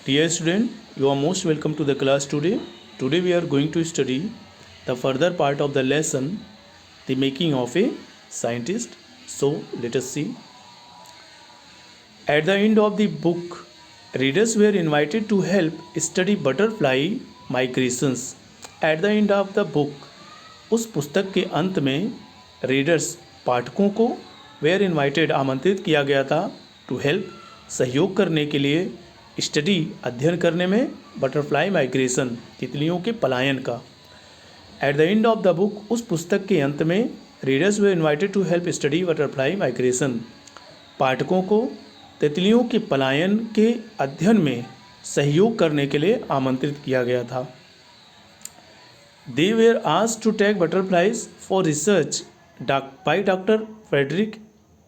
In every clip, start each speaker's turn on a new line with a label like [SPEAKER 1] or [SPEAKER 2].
[SPEAKER 1] Dear student, you are most welcome to the class today. Today we are going to study the further part of the lesson, the making of a scientist. So let us see. At the end of the book, readers were invited to help study butterfly migrations. At the end of the book, उस पुस्तक के अंत में readers पाठकों को where invited आमंत्रित किया गया था टू हेल्प सहयोग करने के लिए स्टडी अध्ययन करने में बटरफ्लाई माइग्रेशन तितलियों के पलायन का। At the end of the book उस पुस्तक के अंत में readers were invited to help study butterfly migration पाठकों को तितलियों के पलायन के अध्ययन में सहयोग करने के लिए आमंत्रित किया गया था। They were asked to take butterflies for research by Dr. Frederick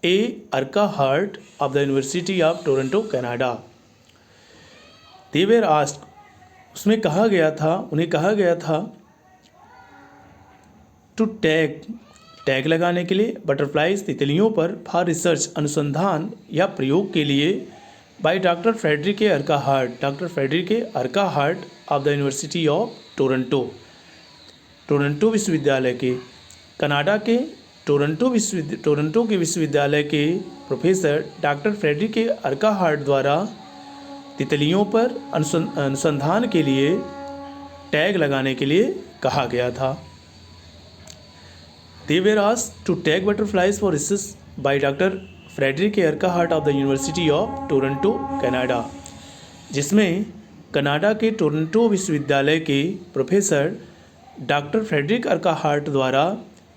[SPEAKER 1] A. Urquhart of the University of Toronto, Canada. They were asked, उसमें कहा गया था, उन्हें कहा गया था टू टैग लगाने के लिए बटरफ्लाइज तितलियों पर फॉर रिसर्च अनुसंधान या प्रयोग के लिए by doctor Frederick A Urquhart of the university of Toronto विश्वविद्यालय के कनाडा के टोरंटो के विश्वविद्यालय के professor doctor Frederick A Urquhart द्वारा तितलियों पर अनुसंधान के लिए टैग लगाने के लिए कहा गया था। They were asked to tag butterflies for research by Dr. Frederick A. Urquhart of the University of Toronto, Canada, जिसमें कनाडा के टोरंटो विश्वविद्यालय के प्रोफेसर डॉक्टर फ्रेडरिक अर्काहार्ट द्वारा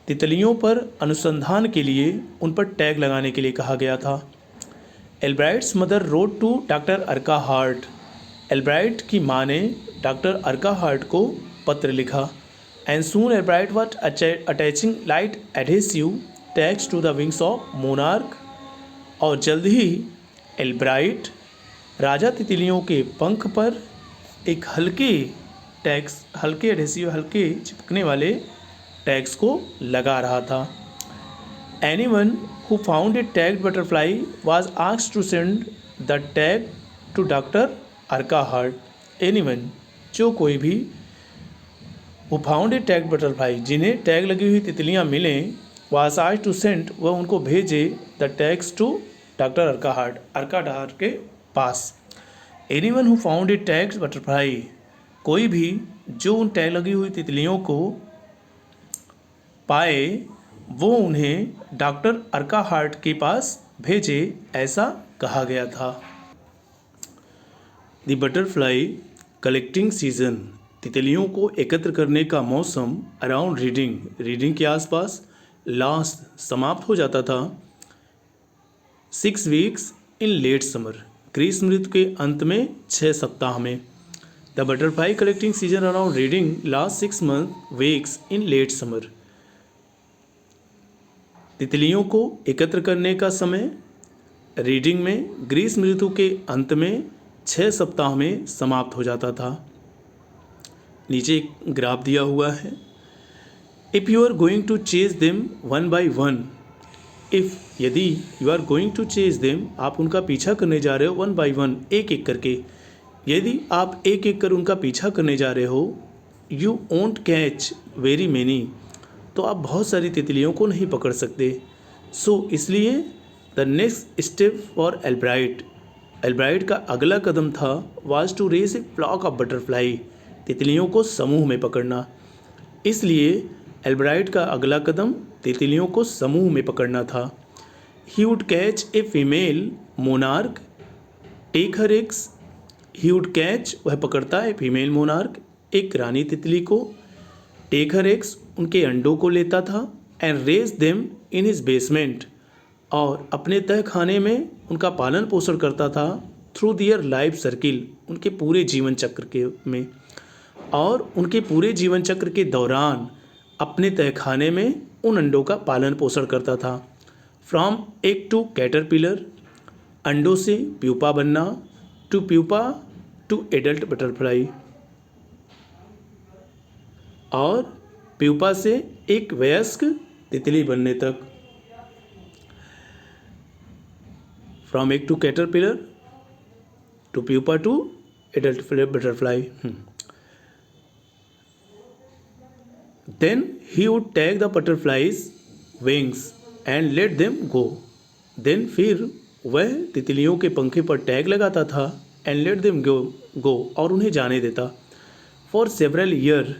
[SPEAKER 1] तितलियों पर अनुसंधान के लिए उन पर टैग लगाने के लिए कहा गया था। Albright's mother wrote to doctor Urquhart, Albright की माँ ने डॉक्टर अर्काहार्ट को पत्र लिखा। And soon Albright was attaching light adhesive tags to the wings of monarch, और जल्द ही एल्ब्राइट राजा तितलियों के पंख पर एक हल्के चिपकने वाले टैग्स को लगा रहा था। Anyone who found a tagged butterfly was asked to send the tag to doctor Urquhart. Anyone जो कोई भी who found a tagged butterfly जिन्हें टैग लगी हुई तितलियां मिलें वाज आस्क्ड टू सेंड वह उनको भेजे the tags to doctor Urquhart के पास। Anyone who found a tagged butterfly कोई भी जो उन टैग लगी हुई तितलियों को पाए वो उन्हें डॉक्टर अर्काहार्ट के पास भेजे, ऐसा कहा गया था। द बटरफ्लाई कलेक्टिंग सीजन तितलियों को एकत्र करने का मौसम अराउंड रीडिंग के आसपास लास्ट समाप्त हो जाता था। 6 वीक्स इन लेट समर ग्रीष्म ऋतु के अंत में 6 सप्ताह में। The butterfly collecting season around reading last 6 weeks in late summer तितलियों को एकत्र करने का समय रीडिंग में ग्रीष्म ऋतु के अंत में 6 सप्ताह में समाप्त हो जाता था। नीचे एक ग्राफ दिया हुआ है। If you are going to chase them one by one, यदि you are going to chase them आप उनका पीछा करने जा रहे हो वन बाय वन एक एक करके, यदि आप एक एक कर उनका पीछा करने जा रहे हो you won't catch very many, तो आप बहुत सारी तितलियों को नहीं पकड़ सकते। सो इसलिए the next step for Albright का अगला कदम था was to raise a flock of butterfly तितलियों को समूह में पकड़ना। इसलिए एल्ब्राइट का अगला कदम तितलियों को समूह में पकड़ना था। He would catch a female monarch take her eggs, he would catch वह पकड़ता है फीमेल मोनार्क एक रानी तितली को, टेक हर एग्स उनके अंडों को लेता था, and raise them in his basement और अपने तह खाने में उनका पालन पोषण करता था थ्रू दियर लाइफ सर्किल उनके पूरे जीवन चक्र के में, और उनके पूरे जीवन चक्र के दौरान अपने तह खाने में उन अंडों का पालन पोषण करता था। फ्रॉम एग टू कैटरपिलर अंडों से प्यूपा बनना, to pupa to adult butterfly, और प्यूपा से एक वयस्क तितली बनने तक। From egg to caterpillar to pupa to adult butterfly. Then he would tag the butterflies wings and let them go. Then फिर वह तितलियों के पंखे पर टैग लगाता था एंड लेट देम गो और उन्हें जाने देता। For several year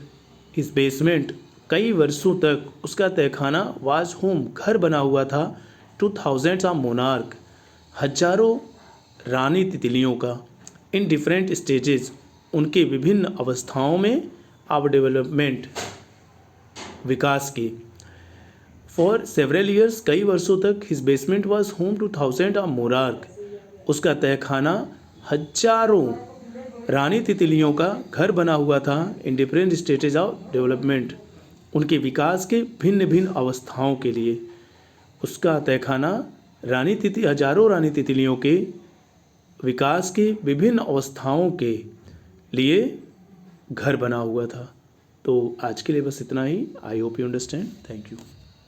[SPEAKER 1] his basement, कई वर्षों तक उसका तहखाना वाज होम, घर बना हुआ था, टू थाउजेंड्स ऑफ मोनार्क, हजारों रानी तितलियों का, इन डिफरेंट स्टेजेस, उनके विभिन्न अवस्थाओं में, ऑफ डेवलपमेंट, विकास की। फॉर सेवरल ईयर्स, कई वर्षों तक, his basement was home two thousand of monarch, उसका तहखाना हजारों रानी तितलियों का घर बना हुआ था, in different stages of development, उनके विकास के भिन्न भिन्न अवस्थाओं के लिए। उसका तहखाना हजारों रानी तितलियों के विकास के विभिन्न अवस्थाओं के लिए घर बना हुआ था। तो आज के लिए बस इतना ही। I hope you understand. Thank you.